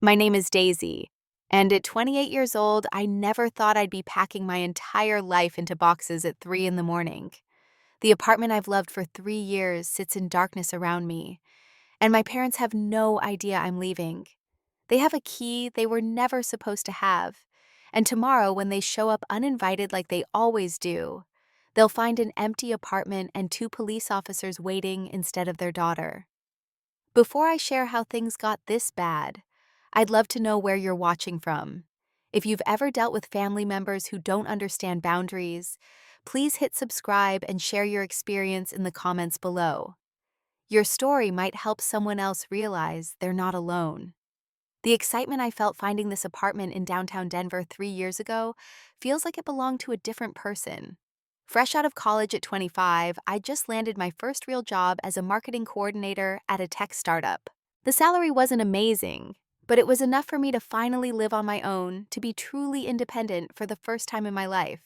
My name is Daisy, and at 28 years old, I never thought I'd be packing my entire life into boxes at 3 in the morning. The apartment I've loved for 3 years sits in darkness around me, and my parents have no idea I'm leaving. They have a key they were never supposed to have, and tomorrow, when they show up uninvited like they always do, they'll find an empty apartment and two police officers waiting instead of their daughter. Before I share how things got this bad, I'd love to know where you're watching from. If you've ever dealt with family members who don't understand boundaries, please hit subscribe and share your experience in the comments below. Your story might help someone else realize they're not alone. The excitement I felt finding this apartment in downtown Denver 3 years ago feels like it belonged to a different person. Fresh out of college at 25, I just landed my first real job as a marketing coordinator at a tech startup. The salary wasn't amazing, but it was enough for me to finally live on my own, to be truly independent for the first time in my life.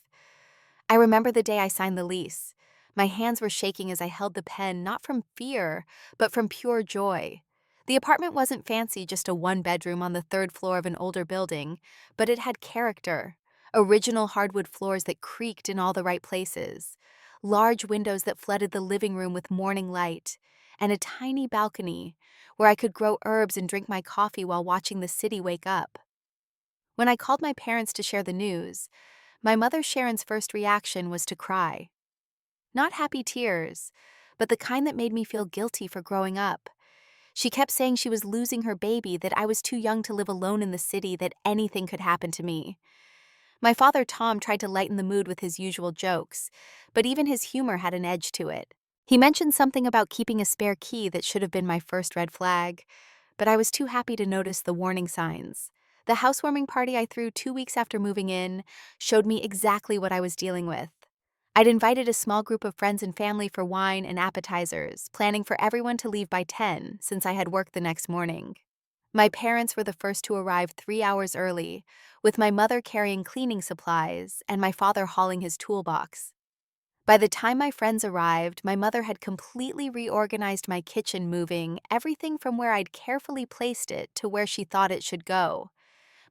I remember the day I signed the lease. My hands were shaking as I held the pen, not from fear, but from pure joy. The apartment wasn't fancy, just a one-bedroom on the third floor of an older building, but it had character. Original hardwood floors that creaked in all the right places, large windows that flooded the living room with morning light, and a tiny balcony where I could grow herbs and drink my coffee while watching the city wake up. When I called my parents to share the news, my mother Sharon's first reaction was to cry. Not happy tears, but the kind that made me feel guilty for growing up. She kept saying she was losing her baby, that I was too young to live alone in the city, that anything could happen to me. My father Tom tried to lighten the mood with his usual jokes, but even his humor had an edge to it. He mentioned something about keeping a spare key that should have been my first red flag, but I was too happy to notice the warning signs. The housewarming party I threw 2 weeks after moving in showed me exactly what I was dealing with. I'd invited a small group of friends and family for wine and appetizers, planning for everyone to leave by 10 since I had work the next morning. My parents were the first to arrive 3 hours early, with my mother carrying cleaning supplies and my father hauling his toolbox. By the time my friends arrived, my mother had completely reorganized my kitchen, moving everything from where I'd carefully placed it to where she thought it should go.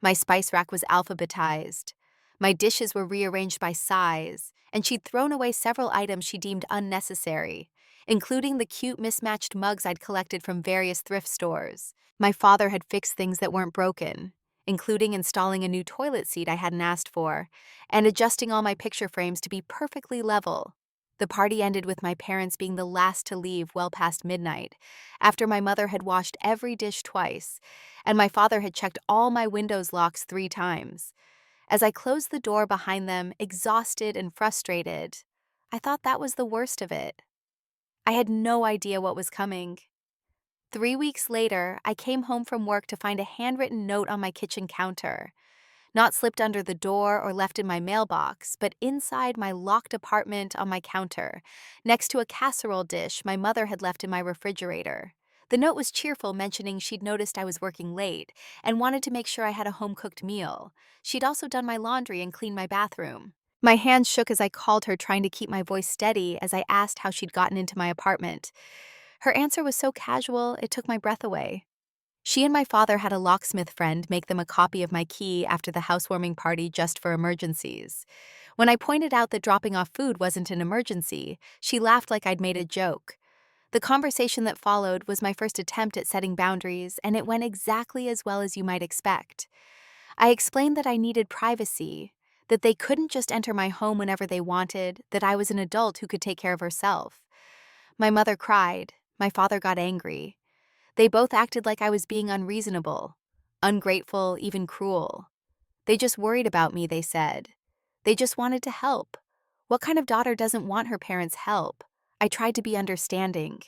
My spice rack was alphabetized. My dishes were rearranged by size, and she'd thrown away several items she deemed unnecessary, including the cute mismatched mugs I'd collected from various thrift stores. My father had fixed things that weren't broken, including installing a new toilet seat I hadn't asked for, and adjusting all my picture frames to be perfectly level. The party ended with my parents being the last to leave well past midnight, after my mother had washed every dish twice, and my father had checked all my windows locks 3 times. As I closed the door behind them, exhausted and frustrated, I thought that was the worst of it. I had no idea what was coming. 3 weeks later, I came home from work to find a handwritten note on my kitchen counter. Not slipped under the door or left in my mailbox, but inside my locked apartment on my counter, next to a casserole dish my mother had left in my refrigerator. The note was cheerful, mentioning she'd noticed I was working late and wanted to make sure I had a home-cooked meal. She'd also done my laundry and cleaned my bathroom. My hands shook as I called her, trying to keep my voice steady as I asked how she'd gotten into my apartment. Her answer was so casual, it took my breath away. She and my father had a locksmith friend make them a copy of my key after the housewarming party, just for emergencies. When I pointed out that dropping off food wasn't an emergency, she laughed like I'd made a joke. The conversation that followed was my first attempt at setting boundaries, and it went exactly as well as you might expect. I explained that I needed privacy, that they couldn't just enter my home whenever they wanted, that I was an adult who could take care of herself. My mother cried. My father got angry. They both acted like I was being unreasonable, ungrateful, even cruel. They just worried about me, they said. They just wanted to help. What kind of daughter doesn't want her parents' help? I tried to be understanding.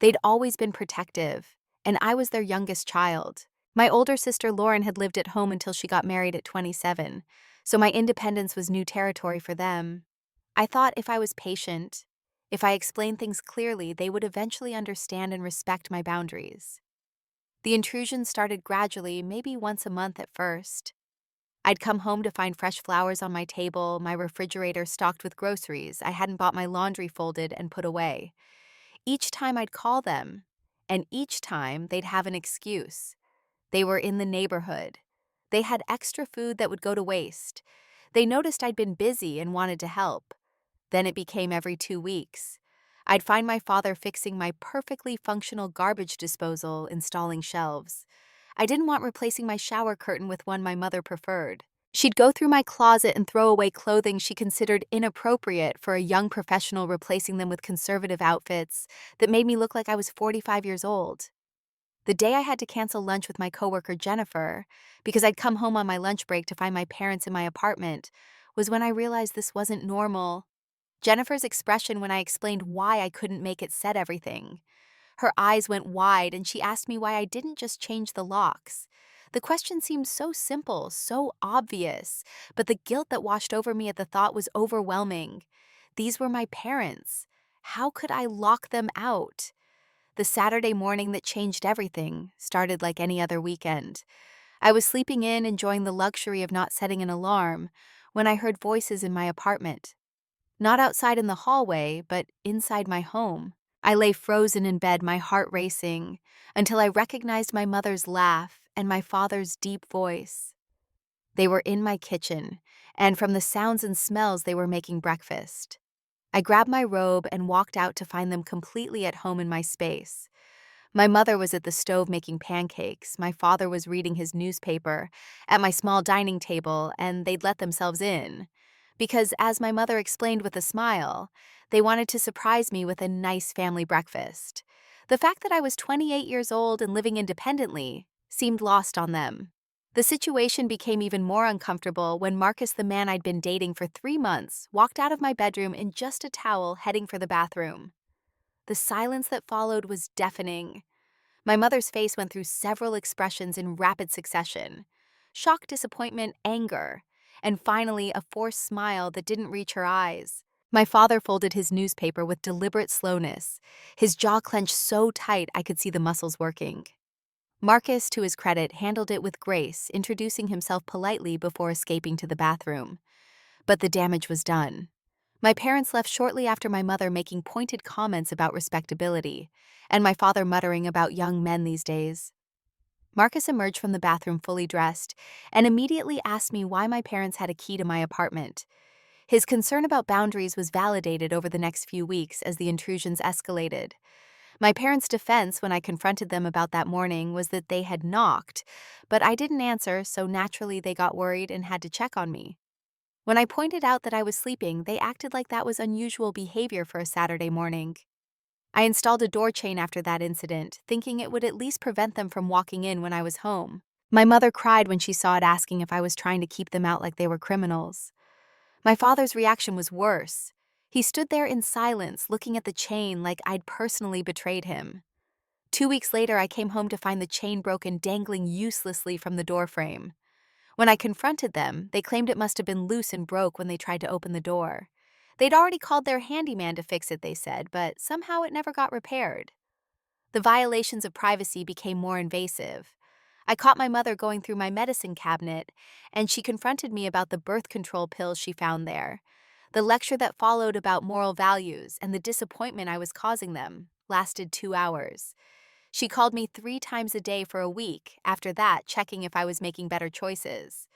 They'd always been protective, and I was their youngest child. My older sister Lauren had lived at home until she got married at 27, so my independence was new territory for them. I thought if I was patient, if I explained things clearly, they would eventually understand and respect my boundaries. The intrusion started gradually, maybe once a month at first. I'd come home to find fresh flowers on my table, my refrigerator stocked with groceries I hadn't bought, my laundry folded and put away. Each time I'd call them, and each time they'd have an excuse. They were in the neighborhood. They had extra food that would go to waste. They noticed I'd been busy and wanted to help. Then it became every 2 weeks. I'd find my father fixing my perfectly functional garbage disposal, installing shelves. I didn't want replacing my shower curtain with one my mother preferred. She'd go through my closet and throw away clothing she considered inappropriate for a young professional, replacing them with conservative outfits that made me look like I was 45 years old. The day I had to cancel lunch with my coworker Jennifer because I'd come home on my lunch break to find my parents in my apartment was when I realized this wasn't normal. Jennifer's expression when I explained why I couldn't make it said everything. Her eyes went wide and she asked me why I didn't just change the locks. The question seemed so simple, so obvious, but the guilt that washed over me at the thought was overwhelming. These were my parents. How could I lock them out? The Saturday morning that changed everything started like any other weekend. I was sleeping in, enjoying the luxury of not setting an alarm, when I heard voices in my apartment. Not outside in the hallway, but inside my home. I lay frozen in bed, my heart racing, until I recognized my mother's laugh and my father's deep voice. They were in my kitchen, and from the sounds and smells, they were making breakfast. I grabbed my robe and walked out to find them completely at home in my space. My mother was at the stove making pancakes, my father was reading his newspaper at my small dining table, and they'd let themselves in. Because, as my mother explained with a smile, they wanted to surprise me with a nice family breakfast. The fact that I was 28 years old and living independently seemed lost on them. The situation became even more uncomfortable when Marcus, the man I'd been dating for 3 months, walked out of my bedroom in just a towel, heading for the bathroom. The silence that followed was deafening. My mother's face went through several expressions in rapid succession: shock, disappointment, anger, and finally a forced smile that didn't reach her eyes. My father folded his newspaper with deliberate slowness, his jaw clenched so tight I could see the muscles working. Marcus, to his credit, handled it with grace, introducing himself politely before escaping to the bathroom. But the damage was done. My parents left shortly after, my mother making pointed comments about respectability, and my father muttering about young men these days. Marcus emerged from the bathroom fully dressed and immediately asked me why my parents had a key to my apartment. His concern about boundaries was validated over the next few weeks as the intrusions escalated. My parents' defense when I confronted them about that morning was that they had knocked, but I didn't answer, so naturally they got worried and had to check on me. When I pointed out that I was sleeping, they acted like that was unusual behavior for a Saturday morning. I installed a door chain after that incident, thinking it would at least prevent them from walking in when I was home. My mother cried when she saw it, asking if I was trying to keep them out like they were criminals. My father's reaction was worse. He stood there in silence, looking at the chain like I'd personally betrayed him. 2 weeks later, I came home to find the chain broken, dangling uselessly from the doorframe. When I confronted them, they claimed it must have been loose and broke when they tried to open the door. They'd already called their handyman to fix it, they said, but somehow it never got repaired. The violations of privacy became more invasive. I caught my mother going through my medicine cabinet, and she confronted me about the birth control pills she found there. The lecture that followed about moral values and the disappointment I was causing them lasted 2 hours. She called me 3 times a day for a week, after that checking if I was making better choices.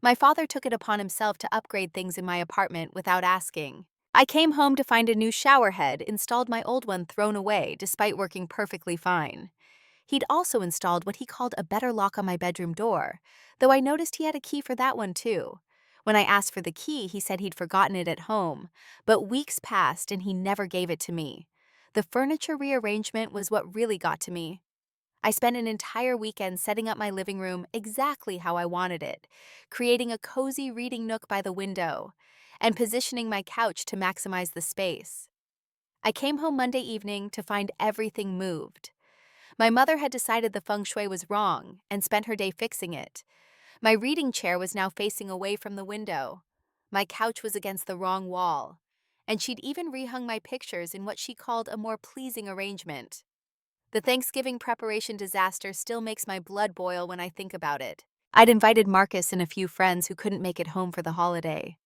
My father took it upon himself to upgrade things in my apartment without asking. I came home to find a new shower head, installed my old one thrown away despite working perfectly fine. He'd also installed what he called a better lock on my bedroom door, though I noticed he had a key for that one too. When I asked for the key, he said he'd forgotten it at home, but weeks passed and he never gave it to me. The furniture rearrangement was what really got to me. I spent an entire weekend setting up my living room exactly how I wanted it, creating a cozy reading nook by the window, and positioning my couch to maximize the space. I came home Monday evening to find everything moved. My mother had decided the feng shui was wrong and spent her day fixing it. My reading chair was now facing away from the window. My couch was against the wrong wall, and she'd even rehung my pictures in what she called a more pleasing arrangement. The Thanksgiving preparation disaster still makes my blood boil when I think about it. I'd invited Marcus and a few friends who couldn't make it home for the holiday.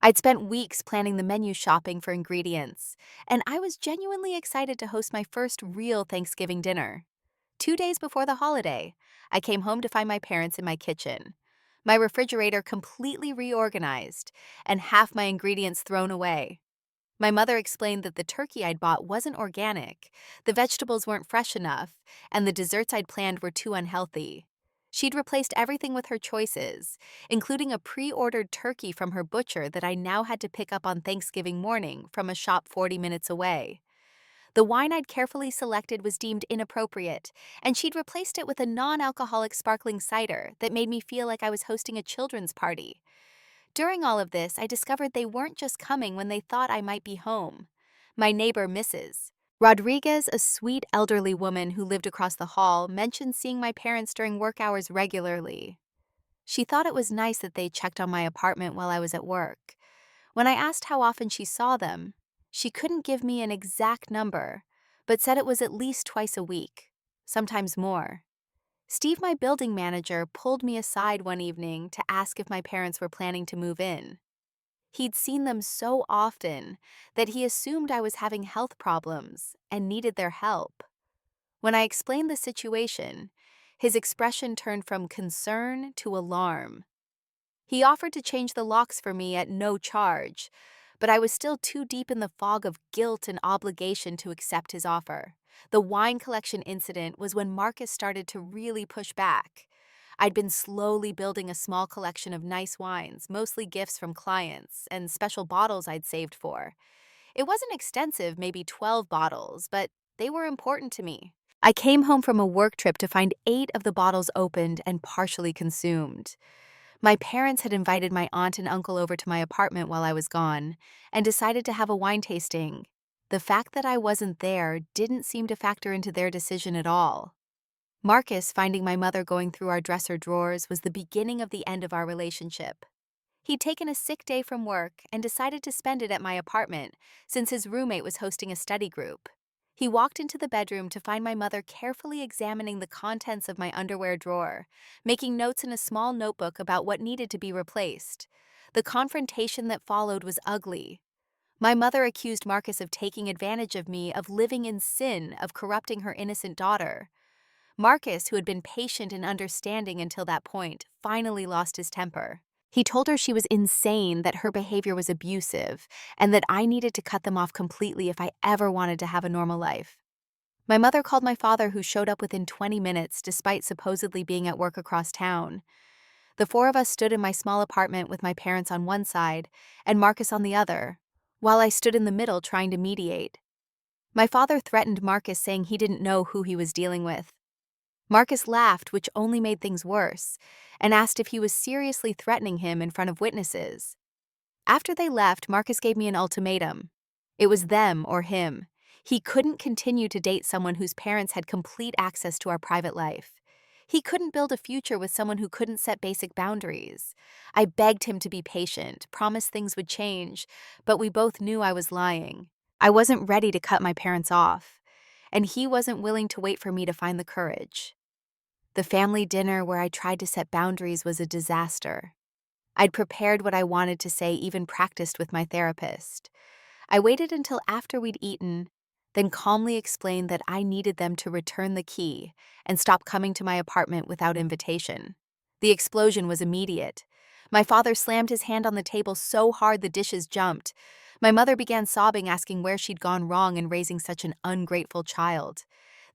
I'd spent weeks planning the menu, shopping for ingredients, and I was genuinely excited to host my first real Thanksgiving dinner. 2 days before the holiday, I came home to find my parents in my kitchen. My refrigerator completely reorganized, and half my ingredients thrown away. My mother explained that the turkey I'd bought wasn't organic, the vegetables weren't fresh enough, and the desserts I'd planned were too unhealthy. She'd replaced everything with her choices, including a pre-ordered turkey from her butcher that I now had to pick up on Thanksgiving morning from a shop 40 minutes away. The wine I'd carefully selected was deemed inappropriate, and she'd replaced it with a non-alcoholic sparkling cider that made me feel like I was hosting a children's party. During all of this, I discovered they weren't just coming when they thought I might be home. My neighbor, Mrs. Rodriguez, a sweet elderly woman who lived across the hall, mentioned seeing my parents during work hours regularly. She thought it was nice that they checked on my apartment while I was at work. When I asked how often she saw them, she couldn't give me an exact number, but said it was at least twice a week, sometimes more. Steve, my building manager, pulled me aside one evening to ask if my parents were planning to move in. He'd seen them so often that he assumed I was having health problems and needed their help. When I explained the situation, his expression turned from concern to alarm. He offered to change the locks for me at no charge, but I was still too deep in the fog of guilt and obligation to accept his offer. The wine collection incident was when Marcus started to really push back. I'd been slowly building a small collection of nice wines, mostly gifts from clients, and special bottles I'd saved for. It wasn't extensive, maybe 12 bottles, but they were important to me. I came home from a work trip to find 8 of the bottles opened and partially consumed. My parents had invited my aunt and uncle over to my apartment while I was gone and decided to have a wine tasting. The fact that I wasn't there didn't seem to factor into their decision at all. Marcus finding my mother going through our dresser drawers was the beginning of the end of our relationship. He'd taken a sick day from work and decided to spend it at my apartment since his roommate was hosting a study group. He walked into the bedroom to find my mother carefully examining the contents of my underwear drawer, making notes in a small notebook about what needed to be replaced. The confrontation that followed was ugly. My mother accused Marcus of taking advantage of me, of living in sin, of corrupting her innocent daughter. Marcus, who had been patient and understanding until that point, finally lost his temper. He told her she was insane, that her behavior was abusive, and that I needed to cut them off completely if I ever wanted to have a normal life. My mother called my father, who showed up within 20 minutes despite supposedly being at work across town. The 4 of us stood in my small apartment with my parents on one side and Marcus on the other, while I stood in the middle trying to mediate. My father threatened Marcus, saying he didn't know who he was dealing with. Marcus laughed, which only made things worse, and asked if he was seriously threatening him in front of witnesses. After they left, Marcus gave me an ultimatum. It was them or him. He couldn't continue to date someone whose parents had complete access to our private life. He couldn't build a future with someone who couldn't set basic boundaries. I begged him to be patient, promised things would change, but we both knew I was lying. I wasn't ready to cut my parents off, and he wasn't willing to wait for me to find the courage. The family dinner where I tried to set boundaries was a disaster. I'd prepared what I wanted to say, even practiced with my therapist. I waited until after we'd eaten, then calmly explained that I needed them to return the key and stop coming to my apartment without invitation. The explosion was immediate. My father slammed his hand on the table so hard the dishes jumped. My mother began sobbing, asking where she'd gone wrong in raising such an ungrateful child.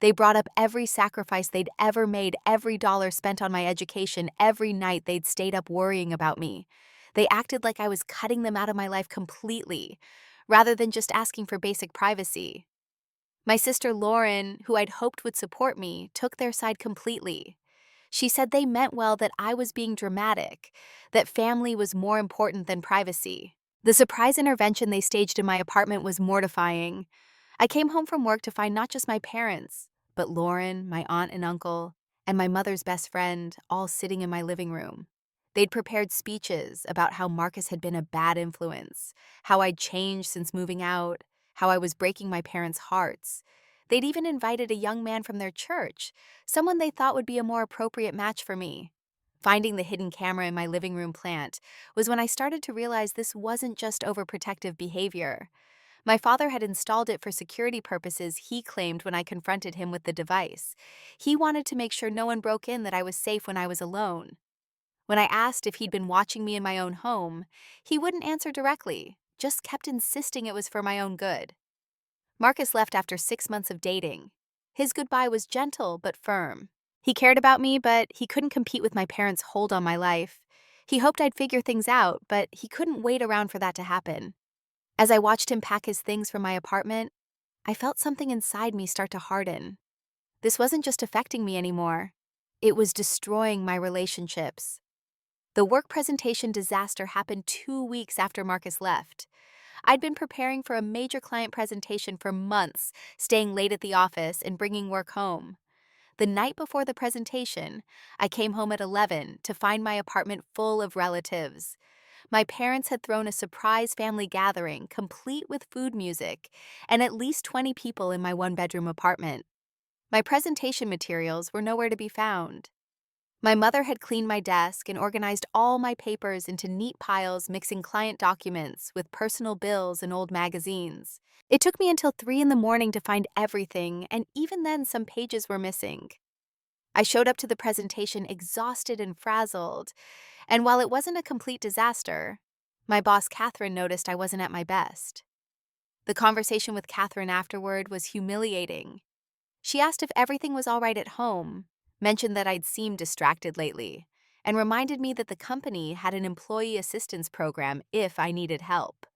They brought up every sacrifice they'd ever made, every dollar spent on my education, every night they'd stayed up worrying about me. They acted like I was cutting them out of my life completely, rather than just asking for basic privacy. My sister Lauren, who I'd hoped would support me, took their side completely. She said they meant well, that I was being dramatic, that family was more important than privacy. The surprise intervention they staged in my apartment was mortifying. I came home from work to find not just my parents, but Lauren, my aunt and uncle, and my mother's best friend, all sitting in my living room. They'd prepared speeches about how Marcus had been a bad influence, how I'd changed since moving out, how I was breaking my parents' hearts. They'd even invited a young man from their church, someone they thought would be a more appropriate match for me. Finding the hidden camera in my living room plant was when I started to realize this wasn't just overprotective behavior. My father had installed it for security purposes, he claimed when I confronted him with the device. He wanted to make sure no one broke in, that I was safe when I was alone. When I asked if he'd been watching me in my own home, he wouldn't answer directly, just kept insisting it was for my own good. Marcus left after 6 months of dating. His goodbye was gentle but firm. He cared about me, but he couldn't compete with my parents' hold on my life. He hoped I'd figure things out, but he couldn't wait around for that to happen. As I watched him pack his things from my apartment, I felt something inside me start to harden. This wasn't just affecting me anymore. It was destroying my relationships. The work presentation disaster happened 2 weeks after Marcus left. I'd been preparing for a major client presentation for months, staying late at the office and bringing work home. The night before the presentation, I came home at 11 to find my apartment full of relatives. My parents had thrown a surprise family gathering, complete with food music, and at least 20 people in my one-bedroom apartment. My presentation materials were nowhere to be found. My mother had cleaned my desk and organized all my papers into neat piles, mixing client documents with personal bills and old magazines. It took me until 3 in the morning to find everything, and even then some pages were missing. I showed up to the presentation exhausted and frazzled, and while it wasn't a complete disaster, my boss Catherine noticed I wasn't at my best. The conversation with Catherine afterward was humiliating. She asked if everything was all right at home, mentioned that I'd seemed distracted lately, and reminded me that the company had an employee assistance program if I needed help.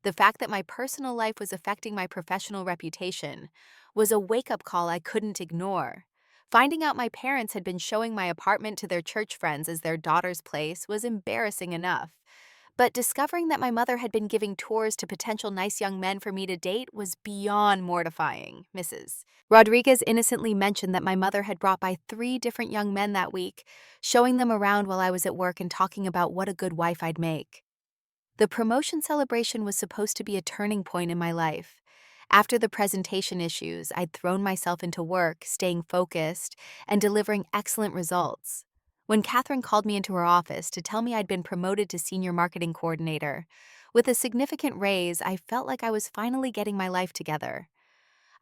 The fact that my personal life was affecting my professional reputation was a wake-up call I couldn't ignore. Finding out my parents had been showing my apartment to their church friends as their daughter's place was embarrassing enough. But discovering that my mother had been giving tours to potential nice young men for me to date was beyond mortifying. Mrs. Rodriguez innocently mentioned that my mother had brought by 3 different young men that week, showing them around while I was at work and talking about what a good wife I'd make. The promotion celebration was supposed to be a turning point in my life. After the presentation issues, I'd thrown myself into work, staying focused, and delivering excellent results. When Catherine called me into her office to tell me I'd been promoted to senior marketing coordinator, with a significant raise, I felt like I was finally getting my life together.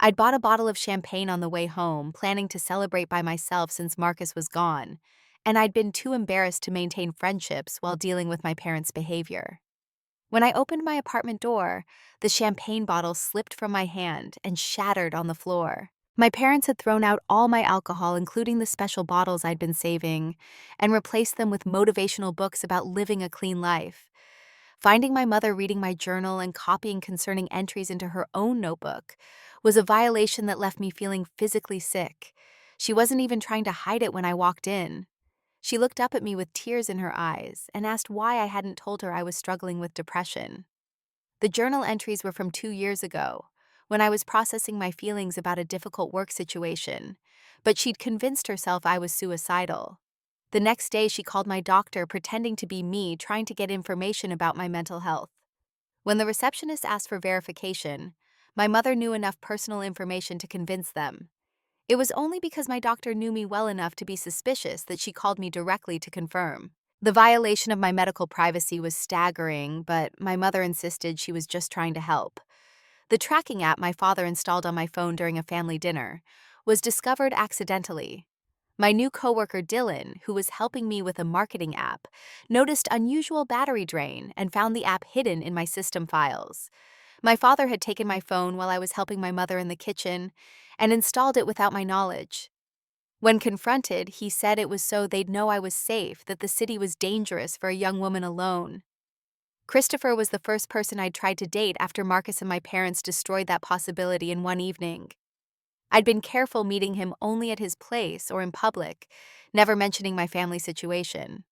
I'd bought a bottle of champagne on the way home, planning to celebrate by myself since Marcus was gone, and I'd been too embarrassed to maintain friendships while dealing with my parents' behavior. When I opened my apartment door, the champagne bottle slipped from my hand and shattered on the floor. My parents had thrown out all my alcohol, including the special bottles I'd been saving, and replaced them with motivational books about living a clean life. Finding my mother reading my journal and copying concerning entries into her own notebook was a violation that left me feeling physically sick. She wasn't even trying to hide it when I walked in. She looked up at me with tears in her eyes and asked why I hadn't told her I was struggling with depression. The journal entries were from 2 years ago, when I was processing my feelings about a difficult work situation, but she'd convinced herself I was suicidal. The next day, she called my doctor pretending to be me, trying to get information about my mental health. When the receptionist asked for verification, my mother knew enough personal information to convince them. It was only because my doctor knew me well enough to be suspicious that she called me directly to confirm. The violation of my medical privacy was staggering, but my mother insisted she was just trying to help. The tracking app my father installed on my phone during a family dinner was discovered accidentally. My new coworker Dylan, who was helping me with a marketing app, noticed unusual battery drain and found the app hidden in my system files. My father had taken my phone while I was helping my mother in the kitchen and installed it without my knowledge. When confronted, he said it was so they'd know I was safe, that the city was dangerous for a young woman alone. Christopher was the first person I'd tried to date after Marcus and my parents destroyed that possibility in one evening. I'd been careful meeting him only at his place or in public, never mentioning my family situation.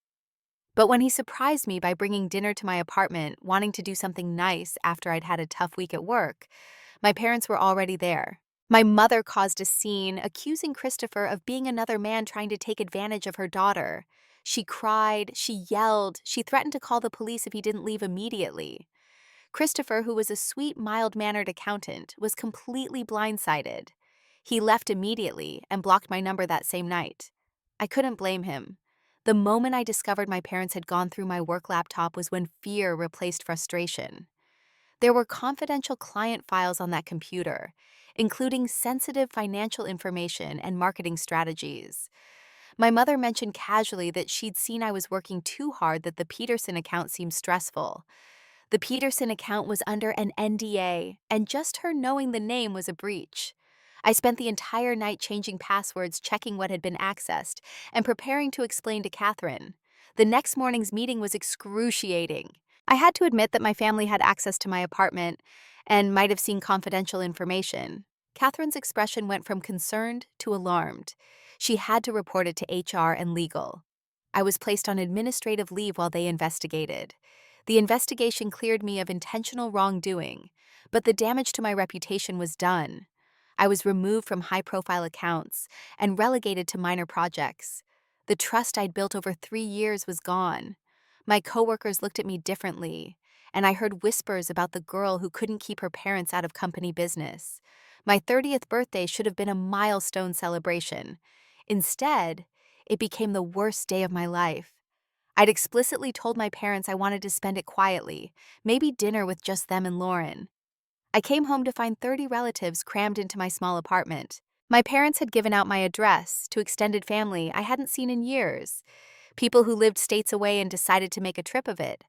But when he surprised me by bringing dinner to my apartment, wanting to do something nice after I'd had a tough week at work, my parents were already there. My mother caused a scene, accusing Christopher of being another man trying to take advantage of her daughter. She cried, she yelled, she threatened to call the police if he didn't leave immediately. Christopher, who was a sweet, mild-mannered accountant, was completely blindsided. He left immediately and blocked my number that same night. I couldn't blame him. The moment I discovered my parents had gone through my work laptop was when fear replaced frustration. There were confidential client files on that computer, including sensitive financial information and marketing strategies. My mother mentioned casually that she'd seen I was working too hard, that the Peterson account seemed stressful. The Peterson account was under an NDA, and just her knowing the name was a breach. I spent the entire night changing passwords, checking what had been accessed, and preparing to explain to Catherine. The next morning's meeting was excruciating. I had to admit that my family had access to my apartment and might have seen confidential information. Catherine's expression went from concerned to alarmed. She had to report it to HR and legal. I was placed on administrative leave while they investigated. The investigation cleared me of intentional wrongdoing, but the damage to my reputation was done. I was removed from high-profile accounts and relegated to minor projects. The trust I'd built over 3 years was gone. My coworkers looked at me differently, and I heard whispers about the girl who couldn't keep her parents out of company business. My 30th birthday should have been a milestone celebration. Instead, it became the worst day of my life. I'd explicitly told my parents I wanted to spend it quietly, maybe dinner with just them and Lauren. I came home to find 30 relatives crammed into my small apartment. My parents had given out my address to extended family I hadn't seen in years, people who lived states away and decided to make a trip of it.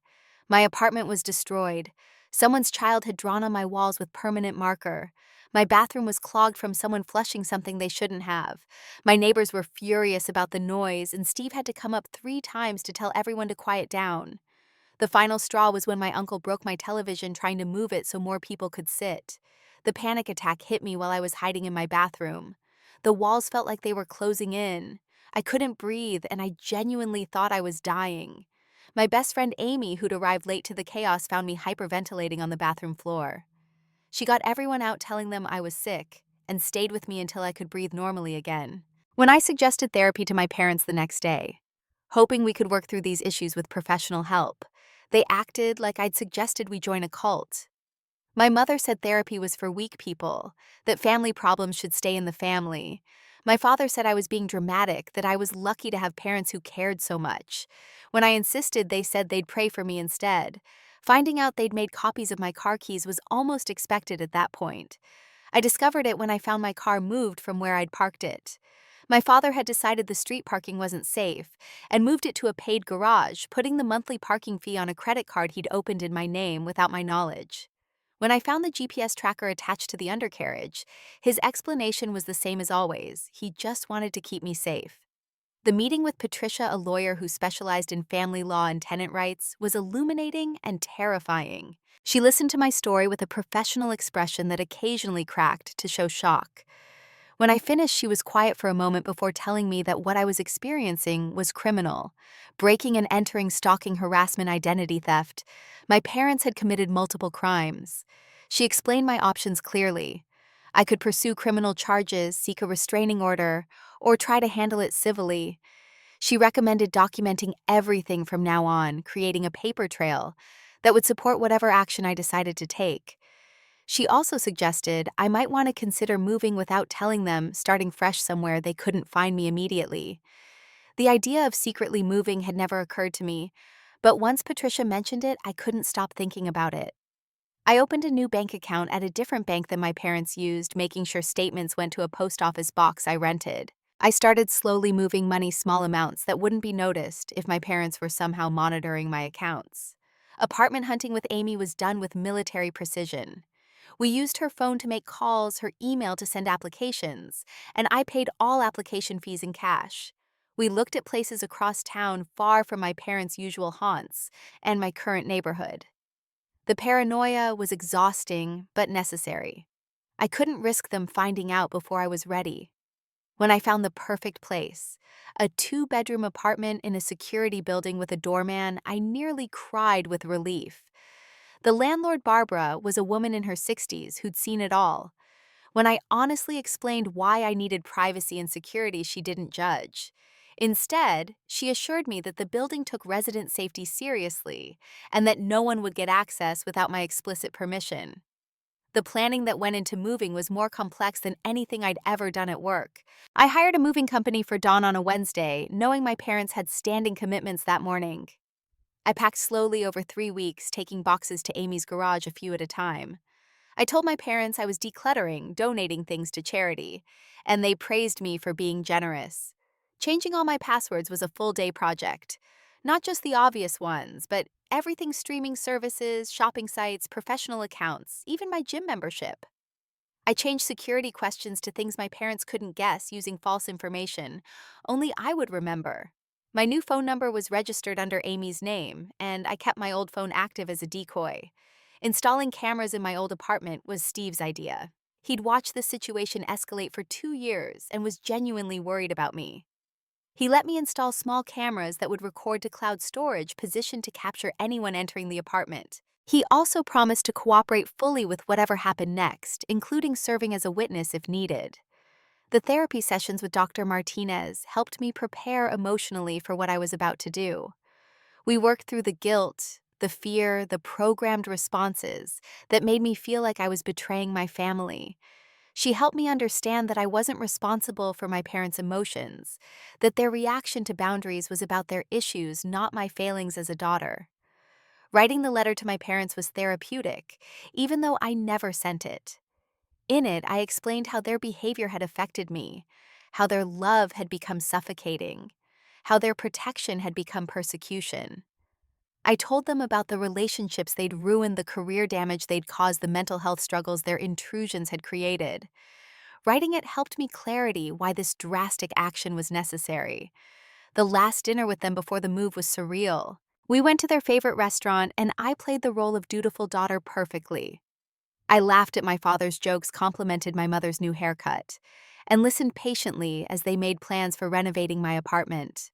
My apartment was destroyed. Someone's child had drawn on my walls with permanent marker. My bathroom was clogged from someone flushing something they shouldn't have. My neighbors were furious about the noise, and Steve had to come up 3 times to tell everyone to quiet down. The final straw was when my uncle broke my television trying to move it so more people could sit. The panic attack hit me while I was hiding in my bathroom. The walls felt like they were closing in. I couldn't breathe, and I genuinely thought I was dying. My best friend Amy, who'd arrived late to the chaos, found me hyperventilating on the bathroom floor. She got everyone out telling them I was sick, and stayed with me until I could breathe normally again. When I suggested therapy to my parents the next day, hoping we could work through these issues with professional help, they acted like I'd suggested we join a cult. My mother said therapy was for weak people, that family problems should stay in the family. My father said I was being dramatic, that I was lucky to have parents who cared so much. When I insisted, they said they'd pray for me instead. Finding out they'd made copies of my car keys was almost expected at that point. I discovered it when I found my car moved from where I'd parked it. My father had decided the street parking wasn't safe and moved it to a paid garage, putting the monthly parking fee on a credit card he'd opened in my name without my knowledge. When I found the GPS tracker attached to the undercarriage, his explanation was the same as always. He just wanted to keep me safe. The meeting with Patricia, a lawyer who specialized in family law and tenant rights, was illuminating and terrifying. She listened to my story with a professional expression that occasionally cracked to show shock. When I finished, she was quiet for a moment before telling me that what I was experiencing was criminal. Breaking and entering, stalking, harassment, identity theft. My parents had committed multiple crimes. She explained my options clearly. I could pursue criminal charges, seek a restraining order, or try to handle it civilly. She recommended documenting everything from now on, creating a paper trail that would support whatever action I decided to take. She also suggested I might want to consider moving without telling them, starting fresh somewhere they couldn't find me immediately. The idea of secretly moving had never occurred to me, but once Patricia mentioned it, I couldn't stop thinking about it. I opened a new bank account at a different bank than my parents used, making sure statements went to a post office box I rented. I started slowly moving money, small amounts that wouldn't be noticed if my parents were somehow monitoring my accounts. Apartment hunting with Amy was done with military precision. We used her phone to make calls, her email to send applications, and I paid all application fees in cash. We looked at places across town far from my parents' usual haunts and my current neighborhood. The paranoia was exhausting but necessary. I couldn't risk them finding out before I was ready. When I found the perfect place, a 2-bedroom apartment in a security building with a doorman, I nearly cried with relief. The landlord, Barbara, was a woman in her 60s who'd seen it all. When I honestly explained why I needed privacy and security, she didn't judge. Instead, she assured me that the building took resident safety seriously and that no one would get access without my explicit permission. The planning that went into moving was more complex than anything I'd ever done at work. I hired a moving company for dawn on a Wednesday, knowing my parents had standing commitments that morning. I packed slowly over 3 weeks, taking boxes to Amy's garage a few at a time. I told my parents I was decluttering, donating things to charity, and they praised me for being generous. Changing all my passwords was a full-day project. Not just the obvious ones, but everything: streaming services, shopping sites, professional accounts, even my gym membership. I changed security questions to things my parents couldn't guess using false information. Only I would remember. My new phone number was registered under Amy's name, and I kept my old phone active as a decoy. Installing cameras in my old apartment was Steve's idea. He'd watched the situation escalate for 2 years and was genuinely worried about me. He let me install small cameras that would record to cloud storage positioned to capture anyone entering the apartment. He also promised to cooperate fully with whatever happened next, including serving as a witness if needed. The therapy sessions with Dr. Martinez helped me prepare emotionally for what I was about to do. We worked through the guilt, the fear, the programmed responses that made me feel like I was betraying my family. She helped me understand that I wasn't responsible for my parents' emotions, that their reaction to boundaries was about their issues, not my failings as a daughter. Writing the letter to my parents was therapeutic, even though I never sent it. In it, I explained how their behavior had affected me, how their love had become suffocating, how their protection had become persecution. I told them about the relationships they'd ruined, the career damage they'd caused, the mental health struggles their intrusions had created. Writing it helped me clarity why this drastic action was necessary. The last dinner with them before the move was surreal. We went to their favorite restaurant, and I played the role of dutiful daughter perfectly. I laughed at my father's jokes, complimented my mother's new haircut, and listened patiently as they made plans for renovating my apartment.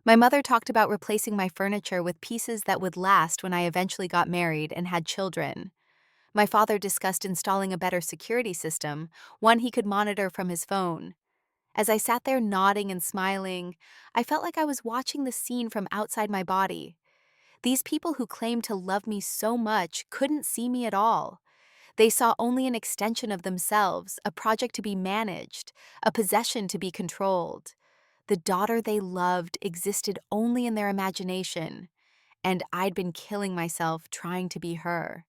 My mother talked about replacing my furniture with pieces that would last when I eventually got married and had children. My father discussed installing a better security system, one he could monitor from his phone. As I sat there nodding and smiling, I felt like I was watching the scene from outside my body. These people who claimed to love me so much couldn't see me at all. They saw only an extension of themselves, a project to be managed, a possession to be controlled. The daughter they loved existed only in their imagination, and I'd been killing myself trying to be her.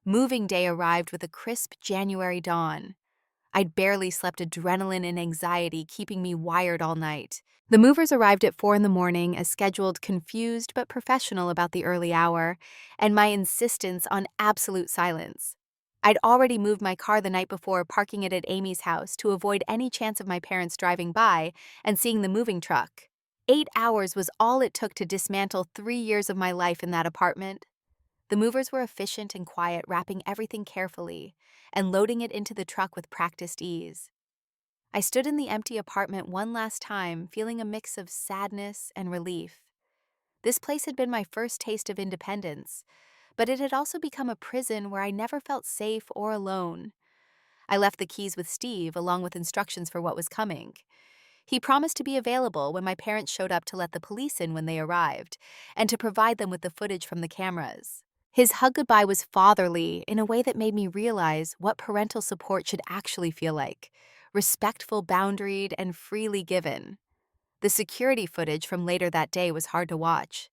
Moving day arrived with a crisp January dawn. I'd barely slept, adrenaline and anxiety keeping me wired all night. The movers arrived at 4 in the morning as scheduled, confused but professional about the early hour, and my insistence on absolute silence. I'd already moved my car the night before, parking it at Amy's house to avoid any chance of my parents driving by and seeing the moving truck. 8 hours was all it took to dismantle 3 years of my life in that apartment. The movers were efficient and quiet, wrapping everything carefully and loading it into the truck with practiced ease. I stood in the empty apartment one last time, feeling a mix of sadness and relief. This place had been my first taste of independence, but it had also become a prison where I never felt safe or alone. I left the keys with Steve, along with instructions for what was coming. He promised to be available when my parents showed up to let the police in when they arrived, and to provide them with the footage from the cameras. His hug goodbye was fatherly in a way that made me realize what parental support should actually feel like: respectful, boundaried, and freely given. The security footage from later that day was hard to watch.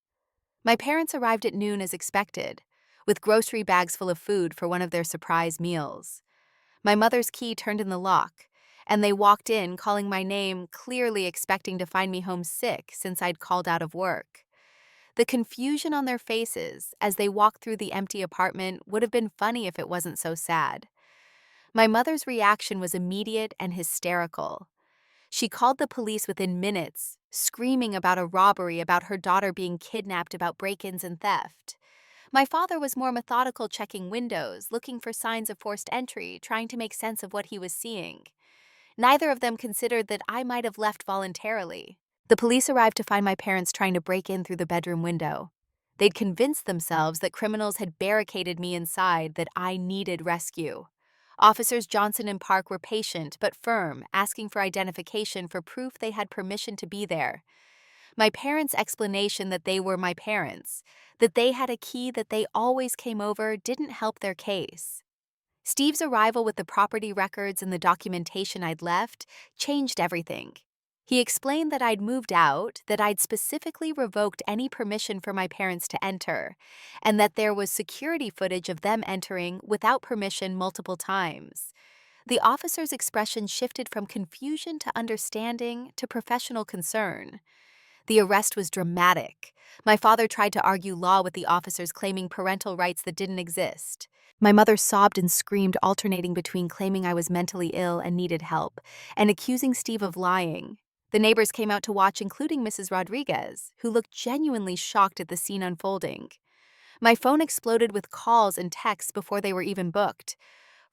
My parents arrived at noon as expected, with grocery bags full of food for one of their surprise meals. My mother's key turned in the lock, and they walked in calling my name, clearly expecting to find me home sick since I'd called out of work. The confusion on their faces as they walked through the empty apartment would have been funny if it wasn't so sad. My mother's reaction was immediate and hysterical. She called the police within minutes, screaming about a robbery, about her daughter being kidnapped, about break-ins and theft. My father was more methodical, checking windows, looking for signs of forced entry, trying to make sense of what he was seeing. Neither of them considered that I might have left voluntarily. The police arrived to find my parents trying to break in through the bedroom window. They'd convinced themselves that criminals had barricaded me inside, that I needed rescue. Officers Johnson and Park were patient but firm, asking for identification for proof they had permission to be there. My parents' explanation that they were my parents, that they had a key, that they always came over, didn't help their case. Steve's arrival with the property records and the documentation I'd left changed everything. He explained that I'd moved out, that I'd specifically revoked any permission for my parents to enter, and that there was security footage of them entering without permission multiple times. The officer's expression shifted from confusion to understanding to professional concern. The arrest was dramatic. My father tried to argue law with the officers, claiming parental rights that didn't exist. My mother sobbed and screamed, alternating between claiming I was mentally ill and needed help, and accusing Steve of lying. The neighbors came out to watch, including Mrs. Rodriguez, who looked genuinely shocked at the scene unfolding. My phone exploded with calls and texts before they were even booked.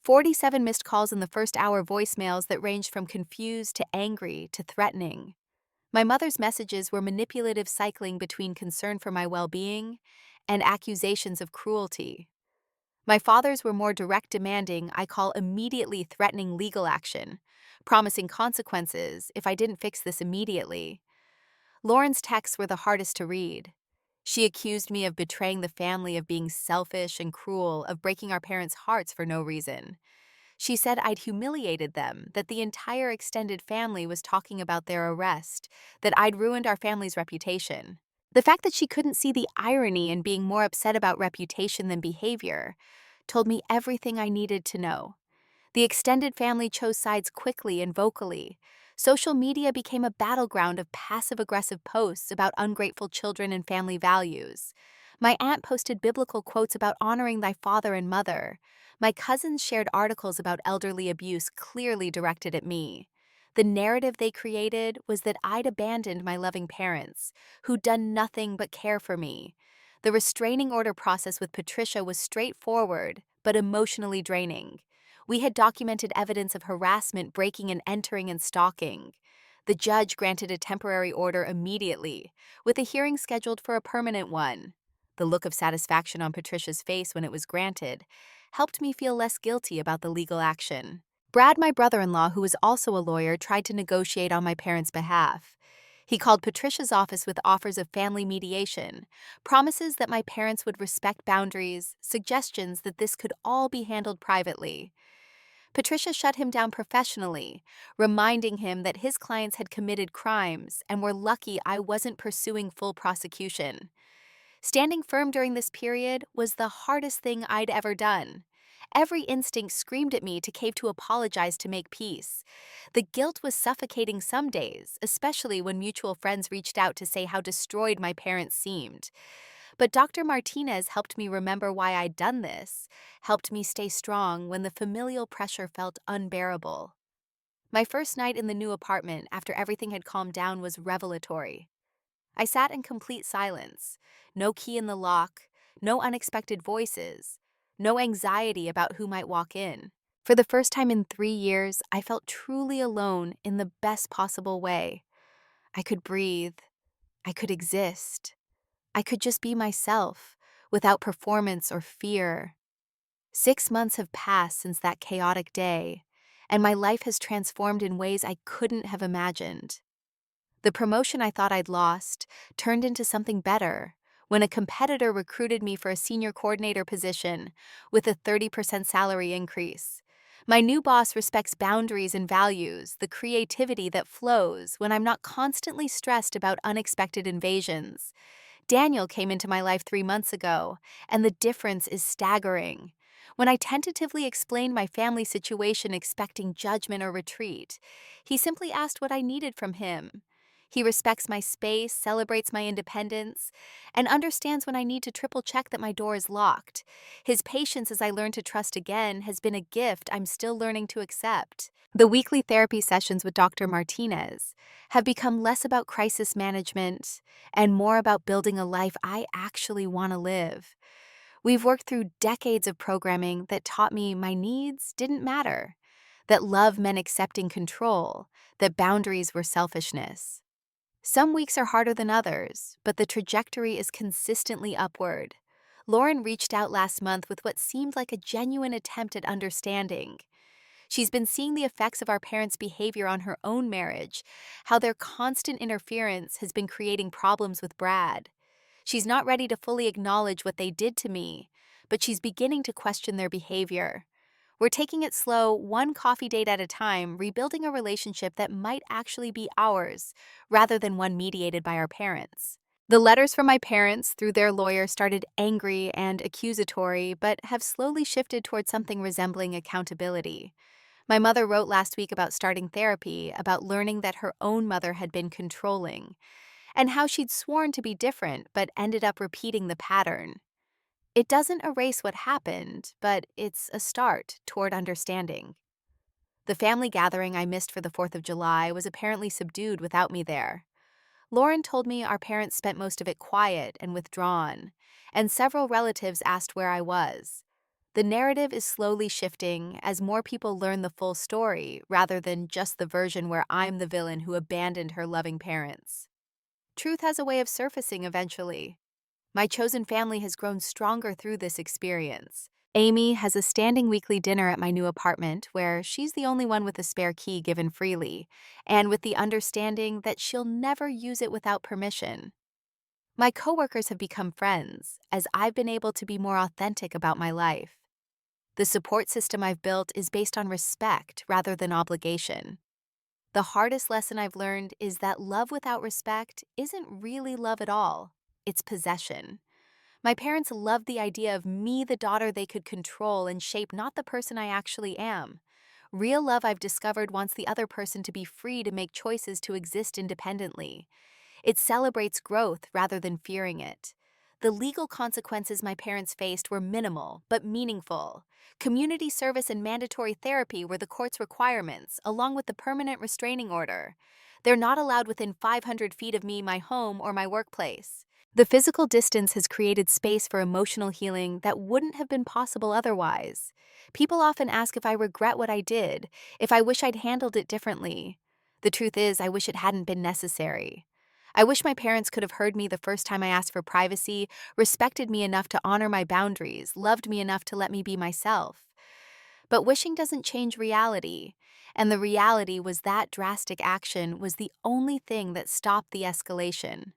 47 missed calls in the first hour, voicemails that ranged from confused to angry to threatening. My mother's messages were manipulative, cycling between concern for my well-being and accusations of cruelty. My father's were more direct, demanding, I call immediately threatening legal action, promising consequences if I didn't fix this immediately. Lauren's texts were the hardest to read. She accused me of betraying the family, of being selfish and cruel, of breaking our parents' hearts for no reason. She said I'd humiliated them, that the entire extended family was talking about their arrest, that I'd ruined our family's reputation. The fact that she couldn't see the irony in being more upset about reputation than behavior told me everything I needed to know. The extended family chose sides quickly and vocally. Social media became a battleground of passive-aggressive posts about ungrateful children and family values. My aunt posted biblical quotes about honoring thy father and mother. My cousins shared articles about elderly abuse clearly directed at me. The narrative they created was that I'd abandoned my loving parents, who'd done nothing but care for me. The restraining order process with Patricia was straightforward, but emotionally draining. We had documented evidence of harassment, breaking and entering, and stalking. The judge granted a temporary order immediately, with a hearing scheduled for a permanent one. The look of satisfaction on Patricia's face when it was granted helped me feel less guilty about the legal action. Brad, my brother-in-law, who was also a lawyer, tried to negotiate on my parents' behalf. He called Patricia's office with offers of family mediation, promises that my parents would respect boundaries, suggestions that this could all be handled privately. Patricia shut him down professionally, reminding him that his clients had committed crimes and were lucky I wasn't pursuing full prosecution. Standing firm during this period was the hardest thing I'd ever done. Every instinct screamed at me to cave, to apologize, to make peace. The guilt was suffocating some days, especially when mutual friends reached out to say how destroyed my parents seemed. But Dr. Martinez helped me remember why I'd done this, helped me stay strong when the familial pressure felt unbearable. My first night in the new apartment, after everything had calmed down, was revelatory. I sat in complete silence, no key in the lock, no unexpected voices, no anxiety about who might walk in. For the first time in 3 years, I felt truly alone in the best possible way. I could breathe. I could exist. I could just be myself, without performance or fear. 6 months have passed since that chaotic day, and my life has transformed in ways I couldn't have imagined. The promotion I thought I'd lost turned into something better when a competitor recruited me for a senior coordinator position with a 30% salary increase. My new boss respects boundaries and values the creativity that flows when I'm not constantly stressed about unexpected invasions. Daniel came into my life 3 months ago, and the difference is staggering. When I tentatively explained my family situation, expecting judgment or retreat, he simply asked what I needed from him. He respects my space, celebrates my independence, and understands when I need to triple-check that my door is locked. His patience as I learn to trust again has been a gift I'm still learning to accept. The weekly therapy sessions with Dr. Martinez have become less about crisis management and more about building a life I actually want to live. We've worked through decades of programming that taught me my needs didn't matter, that love meant accepting control, that boundaries were selfishness. Some weeks are harder than others, but the trajectory is consistently upward. Lauren reached out last month with what seemed like a genuine attempt at understanding. She's been seeing the effects of our parents' behavior on her own marriage, how their constant interference has been creating problems with Brad. She's not ready to fully acknowledge what they did to me, but she's beginning to question their behavior. We're taking it slow, one coffee date at a time, rebuilding a relationship that might actually be ours, rather than one mediated by our parents. The letters from my parents through their lawyer started angry and accusatory, but have slowly shifted toward something resembling accountability. My mother wrote last week about starting therapy, about learning that her own mother had been controlling, and how she'd sworn to be different but ended up repeating the pattern. It doesn't erase what happened, but it's a start toward understanding. The family gathering I missed for the 4th of July was apparently subdued without me there. Lauren told me our parents spent most of it quiet and withdrawn, and several relatives asked where I was. The narrative is slowly shifting as more people learn the full story rather than just the version where I'm the villain who abandoned her loving parents. Truth has a way of surfacing eventually. My chosen family has grown stronger through this experience. Amy has a standing weekly dinner at my new apartment where she's the only one with a spare key given freely, and with the understanding that she'll never use it without permission. My coworkers have become friends as I've been able to be more authentic about my life. The support system I've built is based on respect rather than obligation. The hardest lesson I've learned is that love without respect isn't really love at all. It's possession. My parents loved the idea of me, the daughter they could control and shape, not the person I actually am. Real love, I've discovered, wants the other person to be free to make choices to exist independently. It celebrates growth rather than fearing it. The legal consequences my parents faced were minimal, but meaningful. Community service and mandatory therapy were the court's requirements, along with the permanent restraining order. They're not allowed within 500 feet of me, my home, or my workplace. The physical distance has created space for emotional healing that wouldn't have been possible otherwise. People often ask if I regret what I did, if I wish I'd handled it differently. The truth is, I wish it hadn't been necessary. I wish my parents could have heard me the first time I asked for privacy, respected me enough to honor my boundaries, loved me enough to let me be myself. But wishing doesn't change reality, and the reality was that drastic action was the only thing that stopped the escalation.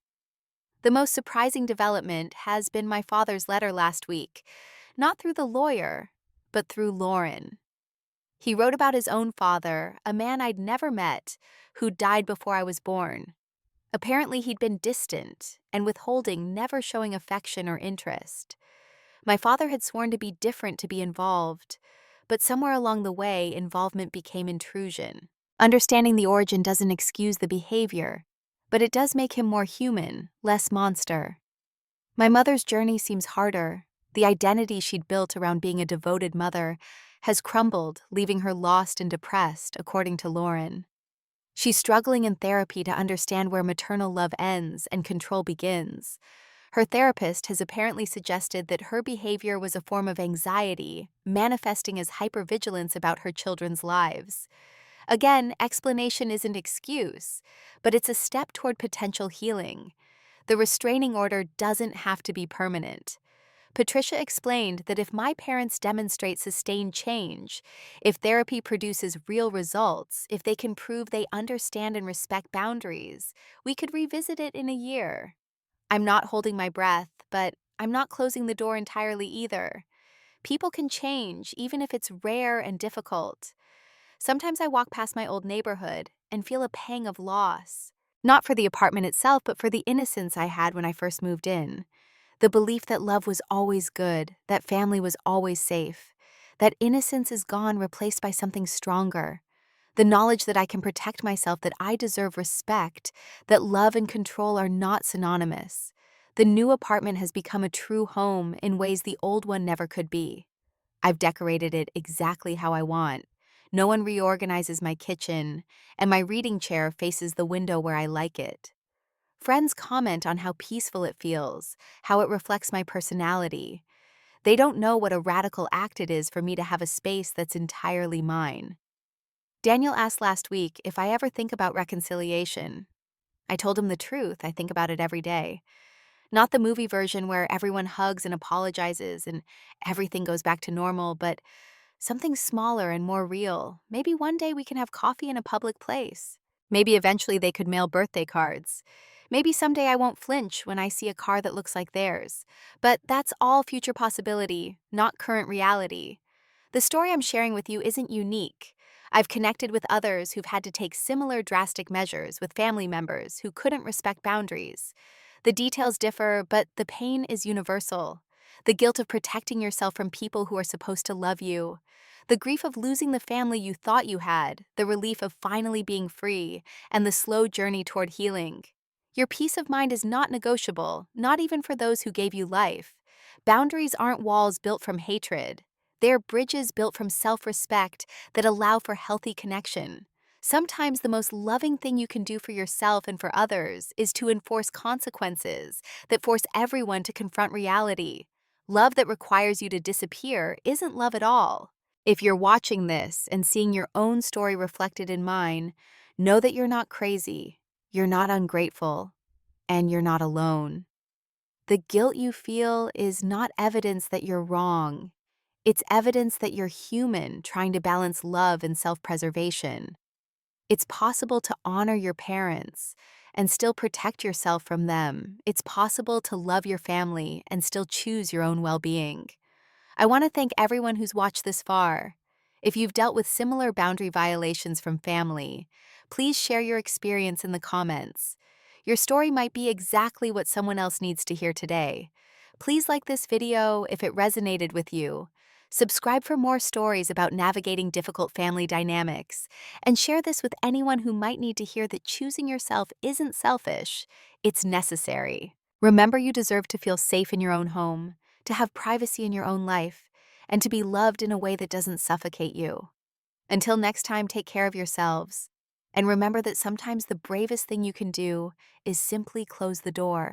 The most surprising development has been my father's letter last week, not through the lawyer, but through Lauren. He wrote about his own father, a man I'd never met, who died before I was born. Apparently, he'd been distant and withholding, never showing affection or interest. My father had sworn to be different to be involved, but somewhere along the way, involvement became intrusion. Understanding the origin doesn't excuse the behavior, but it does make him more human, less monster. My mother's journey seems harder. The identity she'd built around being a devoted mother has crumbled, leaving her lost and depressed, according to Lauren. She's struggling in therapy to understand where maternal love ends and control begins. Her therapist has apparently suggested that her behavior was a form of anxiety, manifesting as hypervigilance about her children's lives. Again, explanation isn't excuse, but it's a step toward potential healing. The restraining order doesn't have to be permanent. Patricia explained that if my parents demonstrate sustained change, if therapy produces real results, if they can prove they understand and respect boundaries, we could revisit it in a year. I'm not holding my breath, but I'm not closing the door entirely either. People can change, even if it's rare and difficult. Sometimes I walk past my old neighborhood and feel a pang of loss. Not for the apartment itself, but for the innocence I had when I first moved in. The belief that love was always good, that family was always safe. That innocence is gone, replaced by something stronger. The knowledge that I can protect myself, that I deserve respect, that love and control are not synonymous. The new apartment has become a true home in ways the old one never could be. I've decorated it exactly how I want. No one reorganizes my kitchen, and my reading chair faces the window where I like it. Friends comment on how peaceful it feels, how it reflects my personality. They don't know what a radical act it is for me to have a space that's entirely mine. Daniel asked last week if I ever think about reconciliation. I told him the truth, I think about it every day. Not the movie version where everyone hugs and apologizes and everything goes back to normal, but something smaller and more real. Maybe one day we can have coffee in a public place. Maybe eventually they could mail birthday cards. Maybe someday I won't flinch when I see a car that looks like theirs. But that's all future possibility, not current reality. The story I'm sharing with you isn't unique. I've connected with others who've had to take similar drastic measures with family members who couldn't respect boundaries. The details differ, but the pain is universal. The guilt of protecting yourself from people who are supposed to love you. The grief of losing the family you thought you had, the relief of finally being free, and the slow journey toward healing. Your peace of mind is not negotiable, not even for those who gave you life. Boundaries aren't walls built from hatred. They're bridges built from self-respect that allow for healthy connection. Sometimes the most loving thing you can do for yourself and for others is to enforce consequences that force everyone to confront reality. Love that requires you to disappear isn't love at all. If you're watching this and seeing your own story reflected in mine, know that you're not crazy, you're not ungrateful, and you're not alone. The guilt you feel is not evidence that you're wrong. It's evidence that you're human trying to balance love and self-preservation. It's possible to honor your parents and still protect yourself from them. It's possible to love your family and still choose your own well-being. I want to thank everyone who's watched this far. If you've dealt with similar boundary violations from family, please share your experience in the comments. Your story might be exactly what someone else needs to hear today. Please like this video if it resonated with you. Subscribe for more stories about navigating difficult family dynamics, and share this with anyone who might need to hear that choosing yourself isn't selfish, it's necessary. Remember, you deserve to feel safe in your own home, to have privacy in your own life, and to be loved in a way that doesn't suffocate you. Until next time, take care of yourselves. And remember that sometimes the bravest thing you can do is simply close the door.